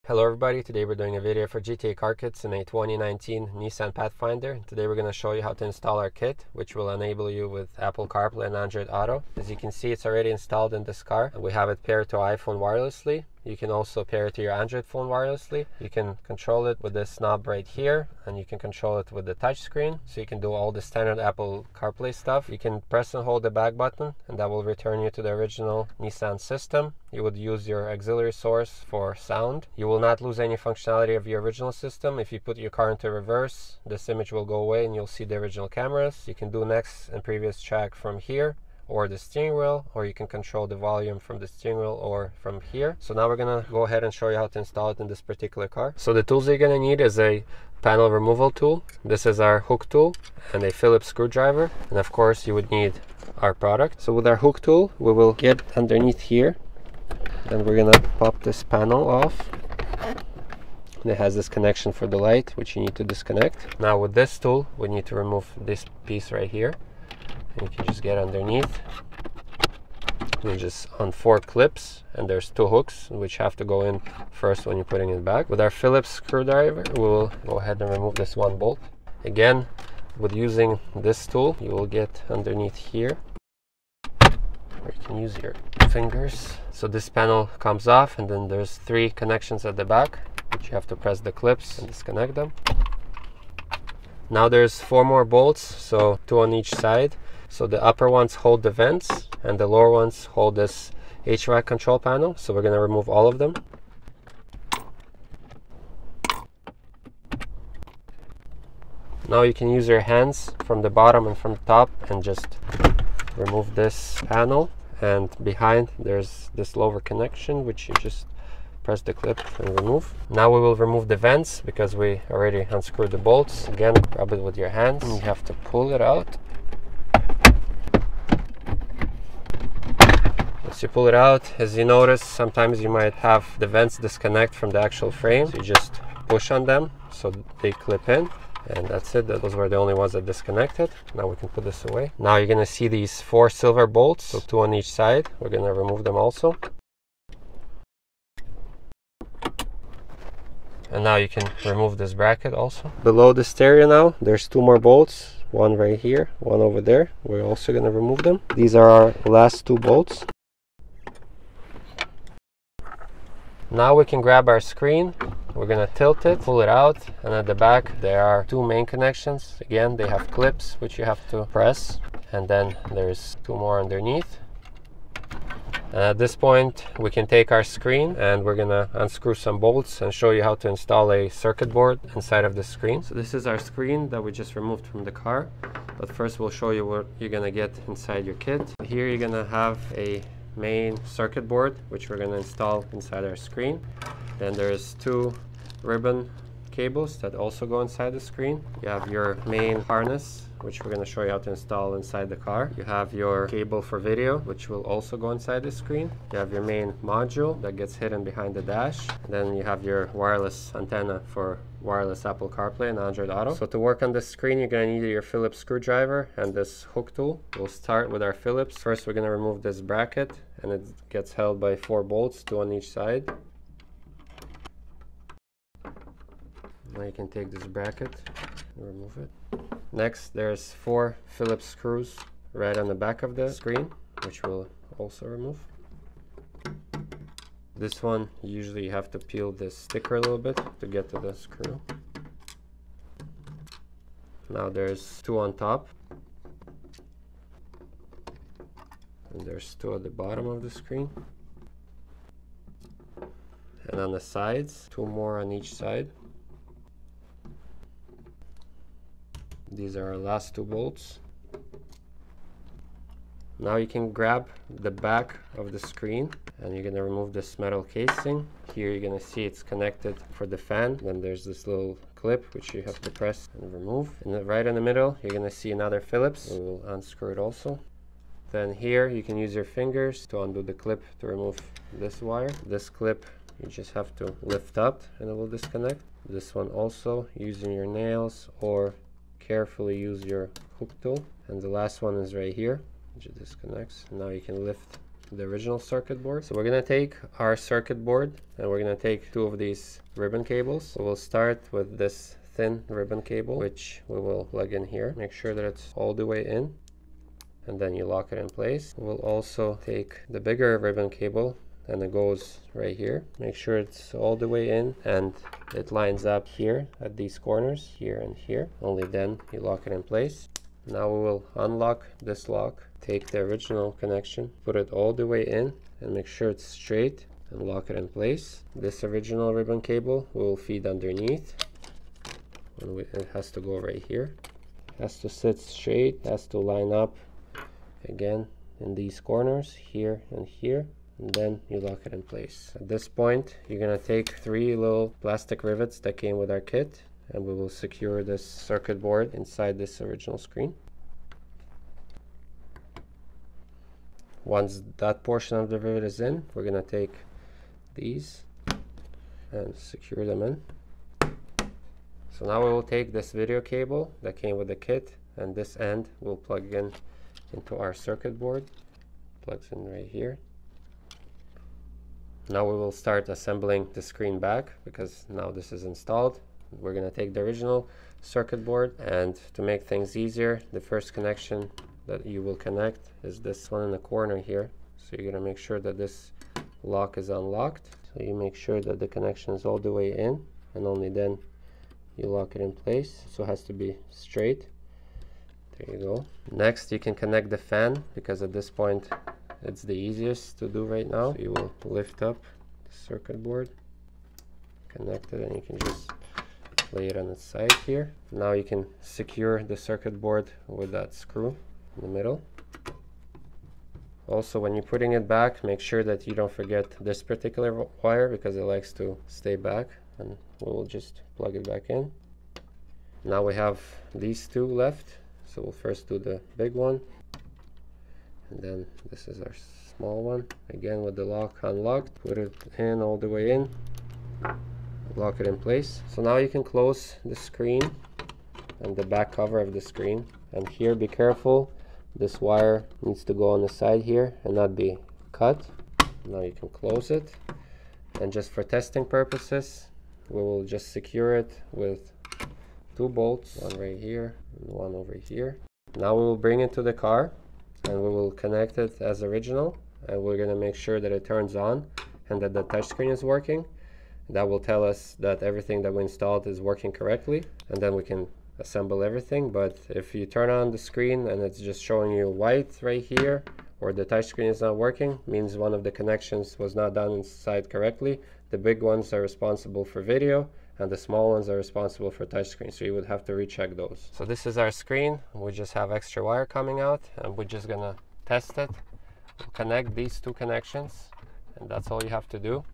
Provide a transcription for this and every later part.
Hello everybody, today we're doing a video for GTA car kits in a 2019 Nissan Pathfinder. Today we're going to show you how to install our kit, which will enable you with Apple CarPlay and Android Auto. As you can see, it's already installed in this car. We have it paired to iPhone wirelessly. You can also pair it to your Android phone wirelessly. You can control it with this knob right here, and you can control it with the touch screen. So you can do all the standard Apple CarPlay stuff. You can press and hold the back button, and that will return you to the original Nissan system. You would use your auxiliary source for sound. You will not lose any functionality of your original system. If you put your car into reverse, this image will go away and you'll see the original cameras. You can do next and previous track from here, or the steering wheel, or you can control the volume from the steering wheel or from here. So now we're gonna go ahead and show you how to install it in this particular car. So the tools that you're gonna need is a panel removal tool. This is our hook tool and a Phillips screwdriver. And of course you would need our product. So with our hook tool, we will get underneath here and we're gonna pop this panel off. And it has this connection for the light, which you need to disconnect. Now with this tool, we need to remove this piece right here. You can just get underneath. You just on 4 clips, and there's 2 hooks which have to go in first when you're putting it back. With our Phillips screwdriver, we'll go ahead and remove this one bolt. Again, with using this tool, you will get underneath here, or you can use your fingers. So this panel comes off, and then there's 3 connections at the back, which you have to press the clips and disconnect them. Now there's 4 more bolts, so 2 on each side. So the upper ones hold the vents and the lower ones hold this HVAC control panel. So we're going to remove all of them. Now you can use your hands from the bottom and from the top and just remove this panel. And behind there's this lower connection, which you just press the clip and remove. Now we will remove the vents because we already unscrewed the bolts. Again, grab it with your hands and you have to pull it out. Once you pull it out, as you notice, sometimes you might have the vents disconnect from the actual frame. So you just push on them so they clip in, and that's it. Those were the only ones that disconnected. Now we can put this away. Now you're going to see these 4 silver bolts, so 2 on each side. We're going to remove them also. And now you can remove this bracket also. Below the stereo now, there's 2 more bolts. One right here, one over there. We're also going to remove them. These are our last 2 bolts. Now we can grab our screen. We're going to tilt it, pull it out, and at the back there are 2 main connections. Again, they have clips which you have to press, and then there's 2 more underneath. And at this point we can take our screen and we're going to unscrew some bolts and show you how to install a circuit board inside of the screen. So this is our screen that we just removed from the car, but first we'll show you what you're going to get inside your kit. Here you're going to have a main circuit board which we're going to install inside our screen. Then there's 2 ribbon cables that also go inside the screen. You have your main harness, which we're going to show you how to install inside the car. You have your cable for video, which will also go inside the screen. You have your main module that gets hidden behind the dash. And then you have your wireless antenna for wireless Apple CarPlay and Android Auto. So to work on this screen, you're going to need your Phillips screwdriver and this hook tool. We'll start with our Phillips. First, we're going to remove this bracket, and it gets held by 4 bolts, 2 on each side. Now you can take this bracket and remove it. Next, there's 4 Phillips screws right on the back of the screen, which we'll also remove. This one, usually you have to peel this sticker a little bit to get to the screw. Now there's 2 on top. And there's 2 at the bottom of the screen. And on the sides, 2 more on each side. These are our last 2 bolts. Now you can grab the back of the screen and you're going to remove this metal casing. Here you're going to see it's connected for the fan. Then there's this little clip which you have to press and remove. And then right in the middle you're going to see another Phillips. We'll unscrew it also. Then here you can use your fingers to undo the clip to remove this wire. This clip you just have to lift up and it will disconnect. This one also using your nails or carefully use your hook tool. And the last one is right here, which disconnects. Now you can lift the original circuit board. So we're going to take our circuit board and we're going to take 2 of these ribbon cables. So we'll start with this thin ribbon cable, which we will plug in here. Make sure that it's all the way in, and then you lock it in place. We'll also take the bigger ribbon cable, and it goes right here. Make sure it's all the way in and it lines up here at these corners, here and here. Only then you lock it in place. Now we will unlock this lock, take the original connection, put it all the way in and make sure it's straight and lock it in place. This original ribbon cable will feed underneath. It has to go right here. It has to sit straight, it has to line up again in these corners, here and here. And then you lock it in place. At this point, you're going to take 3 little plastic rivets that came with our kit, and we will secure this circuit board inside this original screen. Once that portion of the rivet is in, we're going to take these and secure them in. So now we will take this video cable that came with the kit, and this end will plug in into our circuit board. Plugs in right here. Now we will start assembling the screen back, because now this is installed. We're going to take the original circuit board, and to make things easier, the first connection that you will connect is this one in the corner here. So you're going to make sure that this lock is unlocked. So you make sure that the connection is all the way in, and only then you lock it in place. So it has to be straight. There you go. Next you can connect the fan, because at this point it's the easiest to do right now. So you will lift up the circuit board, connect it, and you can just lay it on its side here. Now you can secure the circuit board with that screw in the middle. Also, when you're putting it back, make sure that you don't forget this particular wire, because it likes to stay back, and we'll just plug it back in. Now we have these 2 left, so we'll first do the big one, and then this is our small one. Again, with the lock unlocked, put it in all the way in, lock it in place. So now you can close the screen and the back cover of the screen. And here, be careful, this wire needs to go on the side here and not be cut. Now you can close it, and just for testing purposes, we will just secure it with 2 bolts, one right here and one over here. Now we will bring it to the car, and we will connect it as original, and we're going to make sure that it turns on and that the touchscreen is working. That will tell us that everything that we installed is working correctly, and then we can assemble everything. But if you turn on the screen and it's just showing you white right here, or the touchscreen is not working, means one of the connections was not done inside correctly. The big ones are responsible for video, and the small ones are responsible for touchscreen, so you would have to recheck those. So this is our screen. We just have extra wire coming out, and we're just gonna test it. We'll connect these 2 connections, and that's all you have to do.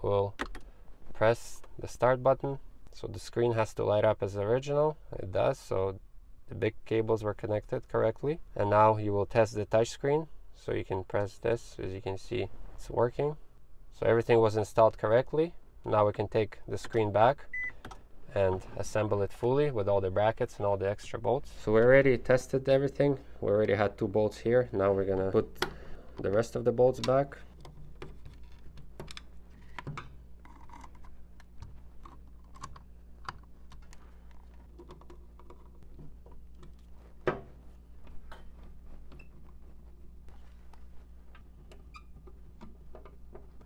We'll press the start button, so the screen has to light up as original. It does, so the big cables were connected correctly. And now you will test the touchscreen, so you can press this. As you can see, it's working. So everything was installed correctly. Now we can take the screen back and assemble it fully with all the brackets and all the extra bolts. So we already tested everything. We already had 2 bolts here. Now we're gonna put the rest of the bolts back.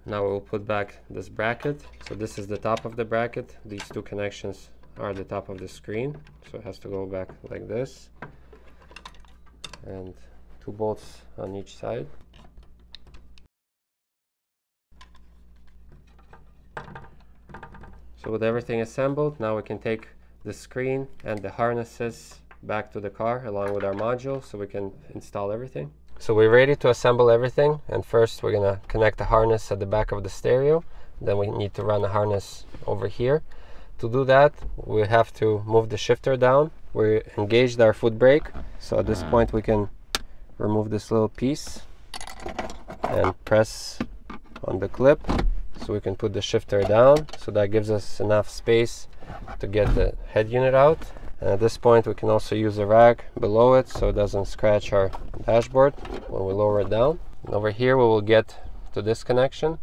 Now we'll put back this bracket. So this is the top of the bracket. These 2 connections are the top of the screen. So it has to go back like this. And 2 bolts on each side. So with everything assembled, now we can take the screen and the harnesses back to the car along with our module, so we can install everything. So we're ready to assemble everything, and first we're gonna connect the harness at the back of the stereo. Then we need to run the harness over here. To do that, we have to move the shifter down. We engaged our foot brake, so at this point we can remove this little piece and press on the clip, so we can put the shifter down. So that gives us enough space to get the head unit out. And at this point we can also use a rag below it so it doesn't scratch our dashboard when we lower it down. And over here we will get to this connection.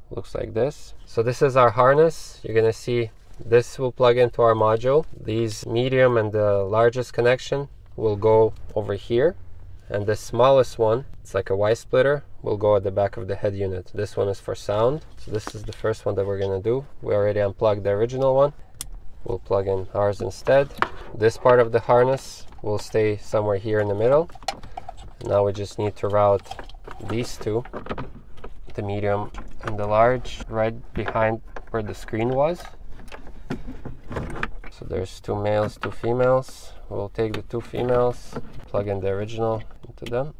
Looks like this. So this is our harness. You're gonna see this will plug into our module. These medium and the largest connection will go over here, and the smallest one, it's like a Y splitter, will go at the back of the head unit. This one is for sound. So this is the first one that we're gonna do. We already unplugged the original one. We'll plug in ours instead. This part of the harness will stay somewhere here in the middle. Now we just need to route these two, the medium and the large, right behind where the screen was. So there's 2 males, 2 females. We'll take the 2 females, plug in the original into them,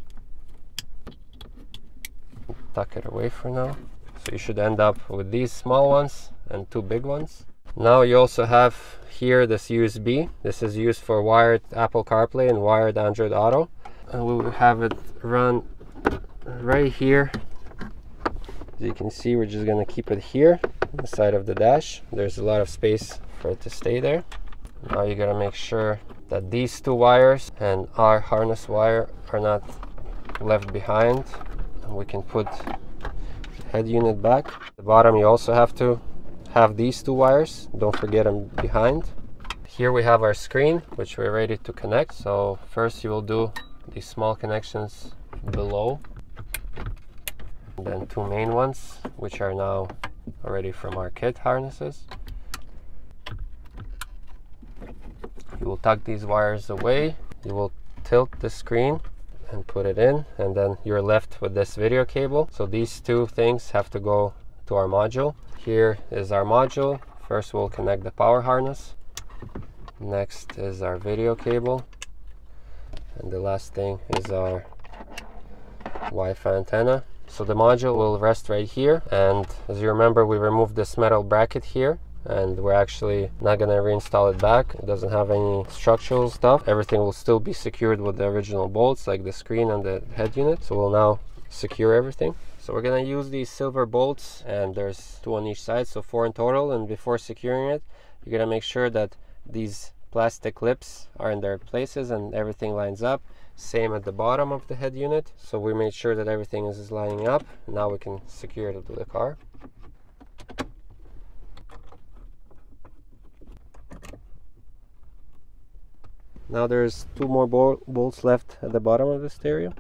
tuck it away for now. So you should end up with these small ones and 2 big ones. Now you also have here this USB. This is used for wired Apple CarPlay and wired Android Auto. And we will have it run right here. As you can see, we're just gonna keep it here on the side of the dash. There's a lot of space for it to stay there. Now you gotta make sure that these 2 wires and our harness wire are not left behind. And we can put the head unit back. At the bottom you also have to have these 2 wires. Don't forget them behind. Here we have our screen, which we're ready to connect. So first you will do these small connections below, and then 2 main ones, which are now already from our kit harnesses. You will tuck these wires away. You will tilt the screen and put it in, and then you're left with this video cable. So these 2 things have to go to our module. Here is our module. First we'll connect the power harness. Next is our video cable. And the last thing is our Wi-Fi antenna. So the module will rest right here, and as you remember, we removed this metal bracket here, and we're actually not going to reinstall it back. It doesn't have any structural stuff. Everything will still be secured with the original bolts, like the screen and the head unit. So we'll now secure everything. So we're going to use these silver bolts, and there's 2 on each side, so 4 in total. And before securing it, you're going to make sure that these plastic clips are in their places and everything lines up. Same at the bottom of the head unit. So we made sure that everything is lining up. Now we can secure it to the car. Now there's 2 more bolts left at the bottom of the stereo.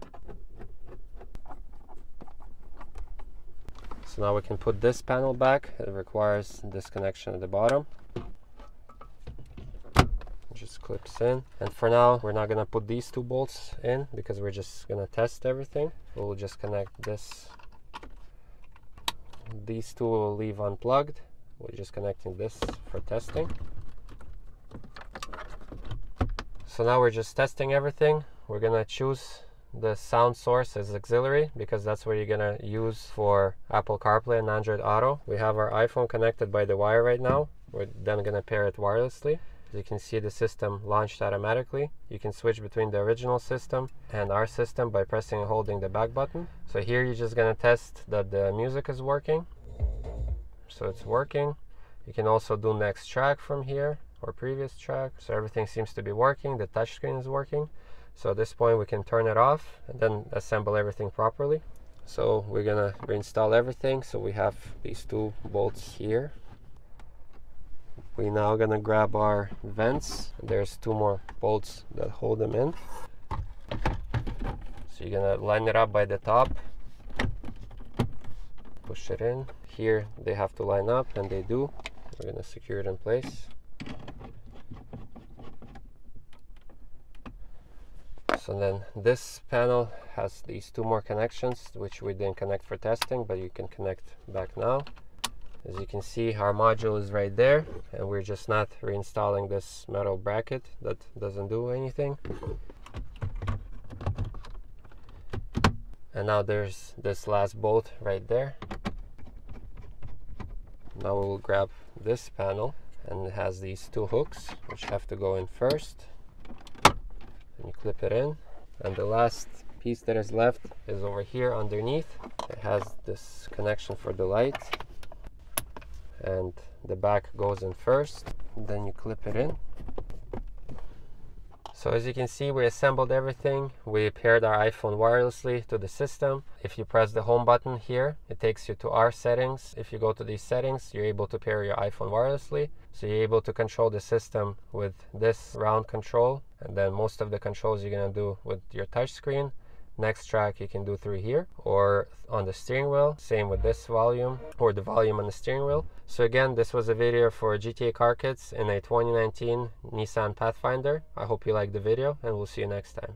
So now we can put this panel back. It requires this connection at the bottom. Just clips in, and for now we're not gonna put these 2 bolts in because we're just gonna test everything. We'll just connect this. These 2 will leave unplugged. We're just connecting this for testing. So now we're just testing everything. We're gonna choose the sound source as auxiliary because that's what you're gonna use for Apple CarPlay and Android Auto. We have our iPhone connected by the wire right now. We're then gonna pair it wirelessly. As you can see, the system launched automatically. You can switch between the original system and our system by pressing and holding the back button. So here you're just gonna test that the music is working. So it's working. You can also do next track from here or previous track. So everything seems to be working. The touchscreen is working. So at this point we can turn it off and then assemble everything properly. So we're gonna reinstall everything. So we have these 2 bolts here. We're now gonna grab our vents. There's 2 more bolts that hold them in. So you're gonna line it up by the top, push it in. Here they have to line up, and they do. We're gonna secure it in place. So then this panel has these 2 more connections, which we didn't connect for testing, but you can connect back now. As you can see, our module is right there, and we're just not reinstalling this metal bracket that doesn't do anything. And now there's this last bolt right there. Now we'll grab this panel, and it has these 2 hooks which have to go in first, and you clip it in. And the last piece that is left is over here underneath. It has this connection for the light, and the back goes in first, then you clip it in. So as you can see, we assembled everything. We paired our iPhone wirelessly to the system. If you press the home button here, it takes you to our settings. If you go to these settings, you're able to pair your iPhone wirelessly. So you're able to control the system with this round control. And then most of the controls you're going to do with your touch screen. Next track you can do through here or on the steering wheel. Same with this volume or the volume on the steering wheel. So again, this was a video for GTA Car Kits in a 2019 Nissan Pathfinder. I hope you liked the video, and we'll see you next time.